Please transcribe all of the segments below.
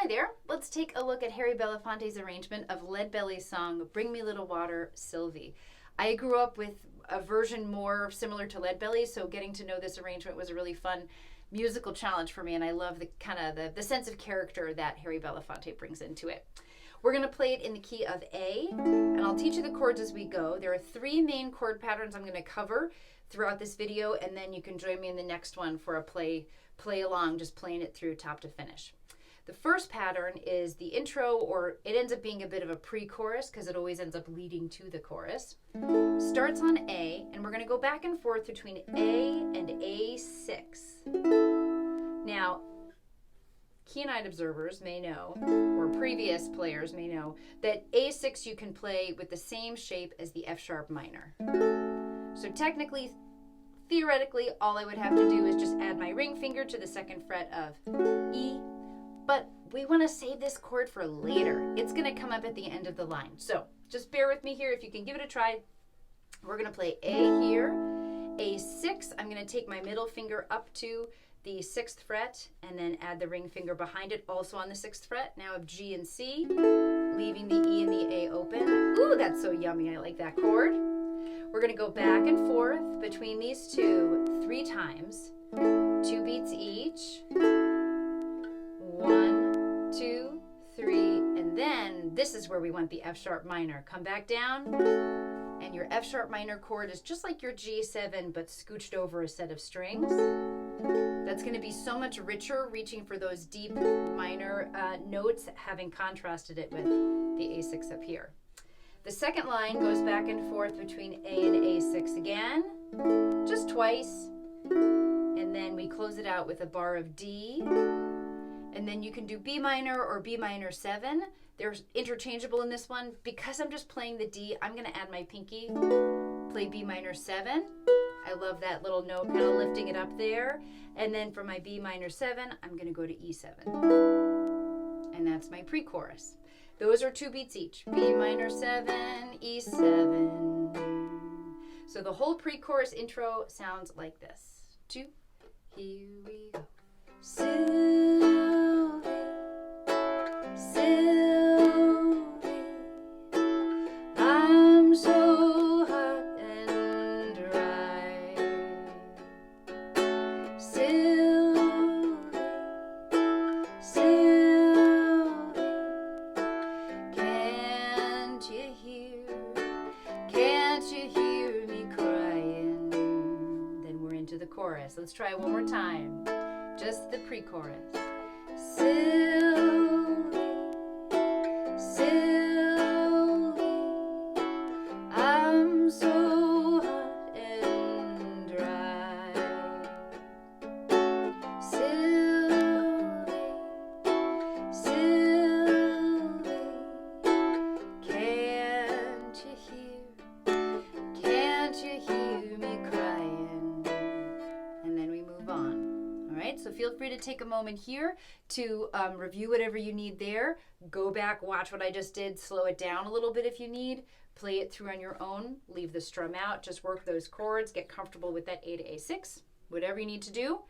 Hi there. Let's take a look at Harry Belafonte's arrangement of Leadbelly's song, Bring Me Little Water, Sylvie. I grew up with a version more similar to Leadbelly, so getting to know this arrangement was a really fun musical challenge for me, and I love the kind of the sense of character that Harry Belafonte brings into it. We're going to play it in the key of A, and I'll teach you the chords as we go. There are 3 main chord patterns I'm going to cover throughout this video, and then you can join me in the next one for a play along, just playing it through top to finish. The first pattern is the intro, or it ends up being a bit of a pre-chorus because it always ends up leading to the chorus. Starts on A, and we're going to go back and forth between A and A6. Now, keen-eyed observers may know, or previous players may know, that A6 you can play with the same shape as the F sharp minor. So technically, theoretically, all I would have to do is just add my ring finger to the 2nd fret of E, but we want to save this chord for later. It's going to come up at the end of the line. So just bear with me here. If you can give it a try, we're going to play A here, A6. I'm going to take my middle finger up to the 6th fret and then add the ring finger behind it, also on the 6th fret. Now of G and C, leaving the E and the A open. Ooh, that's so yummy. I like that chord. We're going to go back and forth between these two 3 times, 2 beats each. 1, 2, 3, and then this is where we want the F sharp minor. Come back down, and your F sharp minor chord is just like your G7, but scooched over a set of strings. That's going to be so much richer, reaching for those deep minor notes, having contrasted it with the A6 up here. The second line goes back and forth between A and A6 again, just twice, and then we close it out with a bar of D. And then you can do B minor or B minor 7. They're interchangeable in this one. Because I'm just playing the D, I'm going to add my pinky, play B minor 7. I love that little note, kind of lifting it up there. And then for my B minor 7, I'm going to go to E7. And that's my pre-chorus. Those are 2 beats each. B minor 7, E7. So the whole pre-chorus intro sounds like this. 2, here we go. Sylvie, Sylvie, I'm so hot and dry. Sylvie, Sylvie, can't you hear me crying? Then we're into the chorus. Let's try it one more time. Just the pre-chorus. Sylvie, Sylvie, I'm so hot and dry. Sylvie, Sylvie, can't you hear me crying? And then we move on. So feel free to take a moment here to review whatever you need there. Go back, watch what I just did, slow it down a little bit if you need. Play it through on your own. Leave the strum out. Just work those chords. Get comfortable with that A to A6. Whatever you need to do.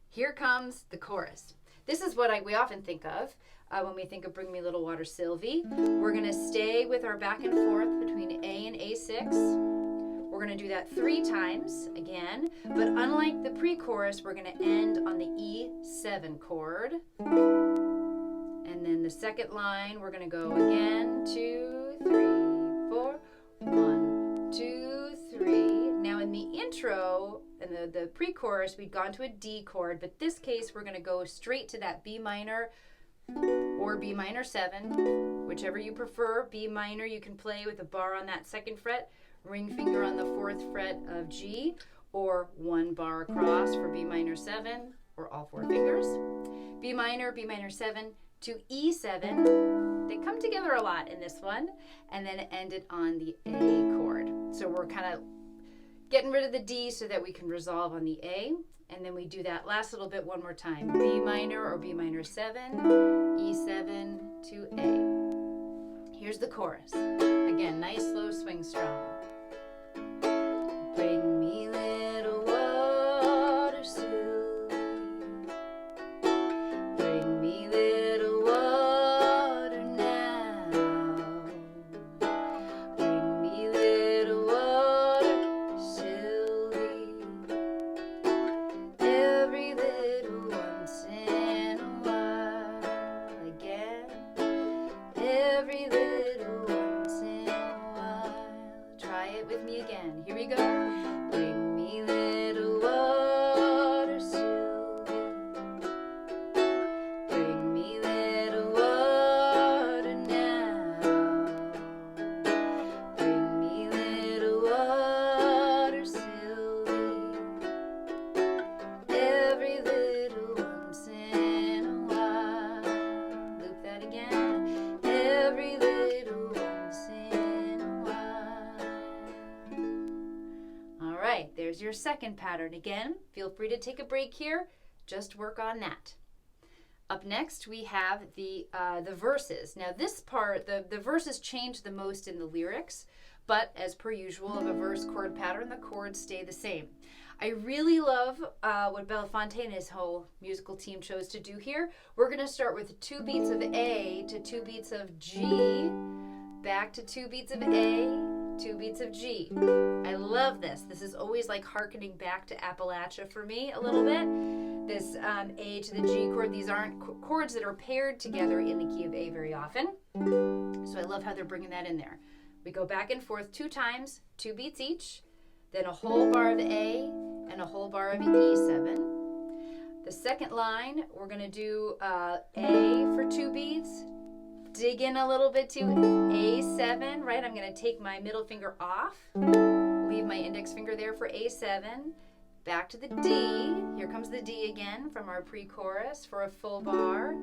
Here comes the chorus. This is what we often think of when we think of Bring Me Little Water, Sylvie. We're going to stay with our back and forth between A and A6. We're going to do that 3 times again, but unlike the pre-chorus, we're going to end on the E7 chord. And then the second line, we're going to go again, 2, 3, 4, 1, 2, 3. Now in the intro, in the pre-chorus, we'd gone to a D chord, but this case, we're going to go straight to that B minor or B minor 7, whichever you prefer. B minor, you can play with a bar on that 2nd fret. Ring finger on the 4th fret of G, or 1 bar across for B minor 7, or all 4 fingers. B minor 7 to E7. They come together a lot in this one, and then end it on the A chord. So we're kind of getting rid of the D so that we can resolve on the A, and then we do that last little bit one more time. B minor or B minor 7, E7 to A. Here's the chorus. Again, nice slow swing strum. Bring me little water, Sylvie. Bring me little water. second pattern. Again, feel free to take a break here. Just work on that. Up next, we have the verses. Now this part, the verses change the most in the lyrics, but as per usual of a verse chord pattern, the chords stay the same. I really love what Belafonte and his whole musical team chose to do here. We're going to start with 2 beats of A to 2 beats of G, back to 2 beats of A, 2 beats of G. I love this. This is always like hearkening back to Appalachia for me a little bit. This A to the G chord, these aren't chords that are paired together in the key of A very often. So I love how they're bringing that in there. We go back and forth 2 times, 2 beats each, then a whole bar of A and a whole bar of E7. The second line, we're going to do A for 2 beats, dig in a little bit to A7, right? I'm going to take my middle finger off, leave my index finger there for A7, back to the D. Here comes the D again from our pre-chorus for a full bar.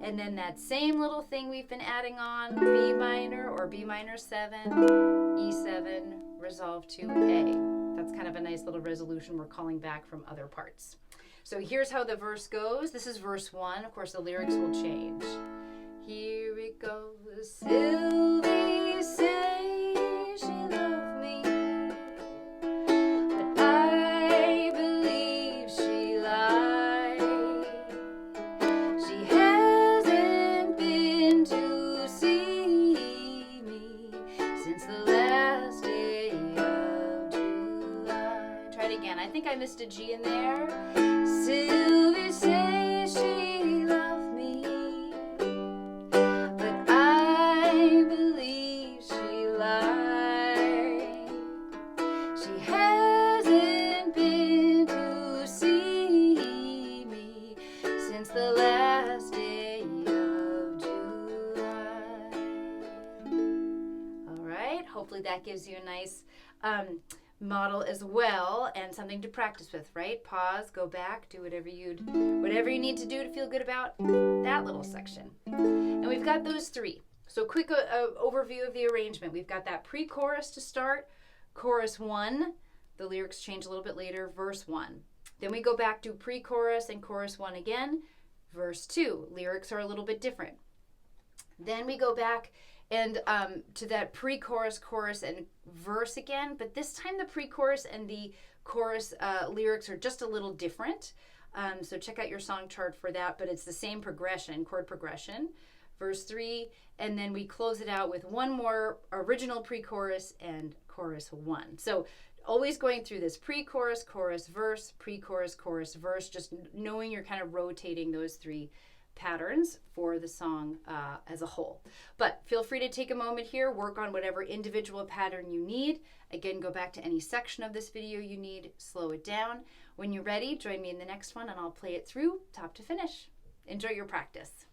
And then that same little thing we've been adding on, B minor or B minor 7, E7, resolve to A. That's kind of a nice little resolution we're calling back from other parts. So here's how the verse goes. This is verse 1. Of course, the lyrics will change. Here it goes. Sylvie say she loved me, but I believe she lied. She hasn't been to see me since the last day of July. Try it again. I think I missed a G in there. Sylvie say she loved me, but I believe she lied. She hasn't been to see me since the last day of July. All right, hopefully that gives you a nice model as well and something to practice with, right? Pause, go back, do whatever you need to do to feel good about that little section. And we've got those 3. So quick overview of the arrangement. We've got that pre-chorus to start, chorus 1, the lyrics change a little bit later, verse 1. Then we go back to pre-chorus and chorus 1 again, verse 2. Lyrics are a little bit different. Then we go back and to that pre-chorus, chorus, and verse again, but this time the pre-chorus and the chorus lyrics are just a little different. So check out your song chart for that, but it's the same progression, chord progression. Verse 3, and then we close it out with one more original pre-chorus and chorus 1. So always going through this pre-chorus, chorus, verse, pre-chorus, chorus, verse, just knowing you're kind of rotating those 3 patterns for the song as a whole. But feel free to take a moment here, work on whatever individual pattern you need. Again, go back to any section of this video you need, slow it down. When you're ready, join me in the next one and I'll play it through top to finish. Enjoy your practice.